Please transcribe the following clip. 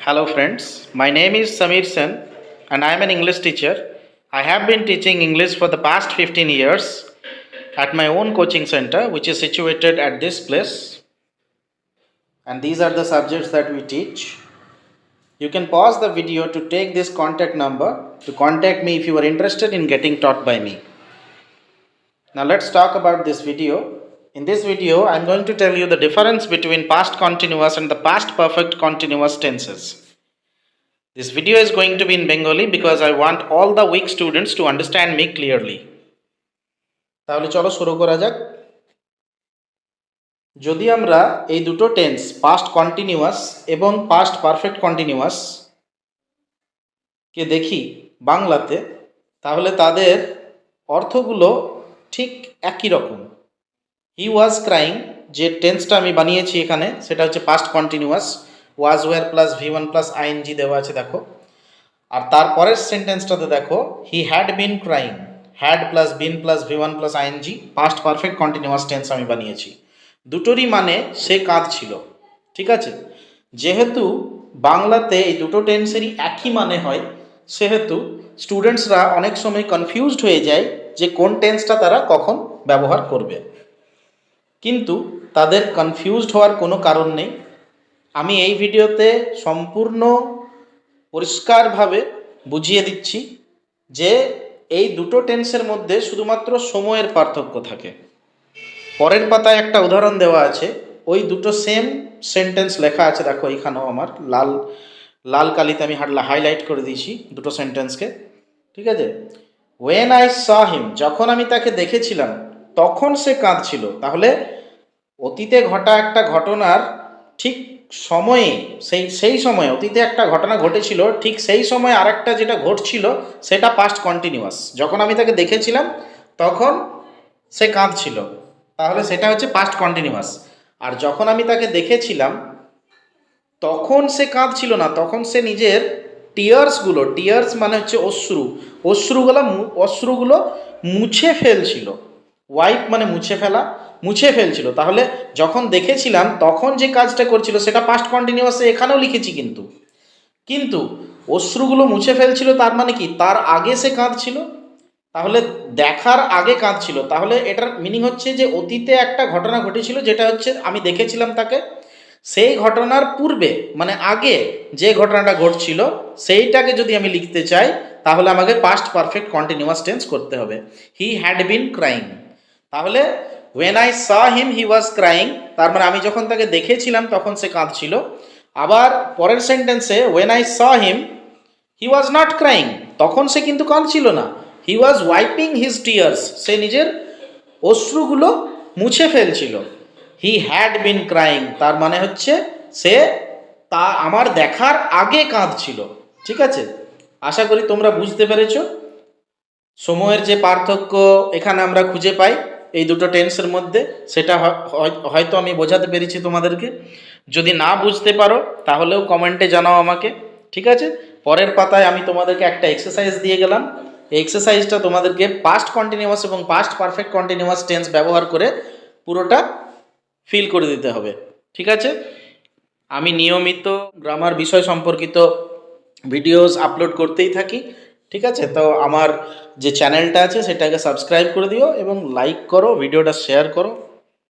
Hello friends, my name is Samir Sen and I am an English teacher. I have been teaching English for the past 15 years at my own coaching center which is situated at this place, and these are the subjects that we teach. You can pause the video to take this contact number to contact me if you are interested in getting taught by me. Now let's talk about this video. In this video I am going to tell you the difference between past continuous and the past perfect continuous tenses. This video is going to be in Bengali because I want all the weak students to understand me clearly. তাহলে চলো শুরু করা যাক। যদি আমরা এই দুটো tense past continuous এবং পাস্ট পারফেক্ট কন্টিনিউয়াস কে দেখি বাংলাতে, তাহলে তাদের অর্থগুলো ঠিক একই রকম। হি ওয়াজ ক্রাইং, যে টেন্সটা আমি বানিয়েছি এখানে সেটা হচ্ছে past continuous, was were plus V1 plus I N G দেওয়া আছে দেখো। আর তারপরের সেন্টেন্সটাতে দেখো he had been crying, had plus been plus V1 plus I N G, past perfect continuous tense আমি বানিয়েছি। দুটোরই মানে সে কাঁদছিল, ঠিক আছে। যেহেতু বাংলাতে এই দুটো টেন্সেরই একই মানে হয়, সেহেতু স্টুডেন্টসরা অনেক সময় কনফিউজড হয়ে যায় যে কোন টেন্সটা তারা কখন ব্যবহার করবে, কিন্তু তাদের কনফিউজড হওয়ার কোনো কারণ নেই। আমি এই ভিডিওতে সম্পূর্ণ পরিষ্কারভাবে বুঝিয়ে দিচ্ছি যে এই দুটো টেন্সের মধ্যে শুধুমাত্র সময়ের পার্থক্য থাকে। পরের পাতায় একটা উদাহরণ দেওয়া আছে, ওই দুটো সেম সেন্টেন্স লেখা আছে দেখো, এখানেও আমার লাল লাল কালিতে আমি হাইলাইট করে দিয়েছি দুটো সেন্টেন্সকে, ঠিক আছে। ওয়েন আই স হিম, যখন আমি তাকে দেখেছিলাম তখন সে কাঁদছিল। তাহলে অতীতে ঘটা একটা ঘটনার ঠিক সময়ে, সেই সময়ে অতীতে একটা ঘটনা ঘটেছিল, ঠিক সেই সময় আরেকটা যেটা ঘটছিল সেটা পাস্ট কন্টিনিউয়াস। যখন আমি তাকে দেখেছিলাম তখন সে কাঁদছিল, তাহলে সেটা হচ্ছে পাস্ট কন্টিনিউয়াস। আর যখন আমি তাকে দেখেছিলাম তখন সে কাঁদছিল না, তখন সে নিজের টিয়ার্স মানে হচ্ছে অশ্রুগুলো মুছে ফেলছিল। ওয়াইপ মানে মুছে ফেলছিল। তাহলে যখন দেখেছিলাম তখন যে কাজটা করছিল সেটা পাস্ট কন্টিনিউয়াসে এখানেও লিখেছি, কিন্তু অশ্রুগুলো মুছে ফেলছিল তার মানে কি, তার আগে সে কাঁদছিল। তাহলে দেখার আগে কাঁদছিল, তাহলে এটার মিনিং হচ্ছে যে অতীতে একটা ঘটনা ঘটেছিল যেটা হচ্ছে আমি দেখেছিলাম তাকে, সেই ঘটনার পূর্বে মানে আগে যে ঘটনাটা ঘটছিল সেইটাকে যদি আমি লিখতে চাই তাহলে আমাকে পাস্ট পারফেক্ট কন্টিনিউয়াস টেন্স করতে হবে। হি হ্যাড বিন ক্রাইং, তাহলে when I saw him he was crying, তার মানে আমি যখন তাকে দেখেছিলাম তখন সে কাঁদছিল। আবার পরের সেন্টেন্সে when I saw him he was not crying, তখন সে কিন্তু কাঁদছিল না। He was wiping his tears, সে নিজের অশ্রুগুলো মুছে ফেলছিল। হি হ্যাড বিন ক্রাইং, তার মানে হচ্ছে সে আমার দেখার আগে কাঁদছিল, ঠিক আছে। আশা করি তোমরা বুঝতে পেরেছো সময়ের যে পার্থক্য এখানে আমরা খুঁজে পাই এই দুটো টেন্সের মধ্যে, সেটা হয়তো আমি বোঝাতে পেরেছি তোমাদেরকে। যদি না বুঝতে পারো তাহলেও কমেন্টে জানাও আমাকে, ঠিক আছে। পরের পাতায় আমি তোমাদেরকে একটা এক্সারসাইজ দিয়ে গেলাম, এই এক্সারসাইজটা তোমাদেরকে পাস্ট কন্টিনিউয়াস এবং পাস্ট পারফেক্ট কন্টিনিউয়াস টেন্স ব্যবহার করে পুরোটা ফিল করে দিতে হবে, ঠিক আছে। আমি নিয়মিত গ্রামার বিষয় সম্পর্কিত ভিডিওস আপলোড করতেই থাকি, ঠিক আছে। তো আমার যে চ্যানেলটা আছে সেটাকে সাবস্ক্রাইব করে দিও এবং লাইক করো, ভিডিওটা শেয়ার করো।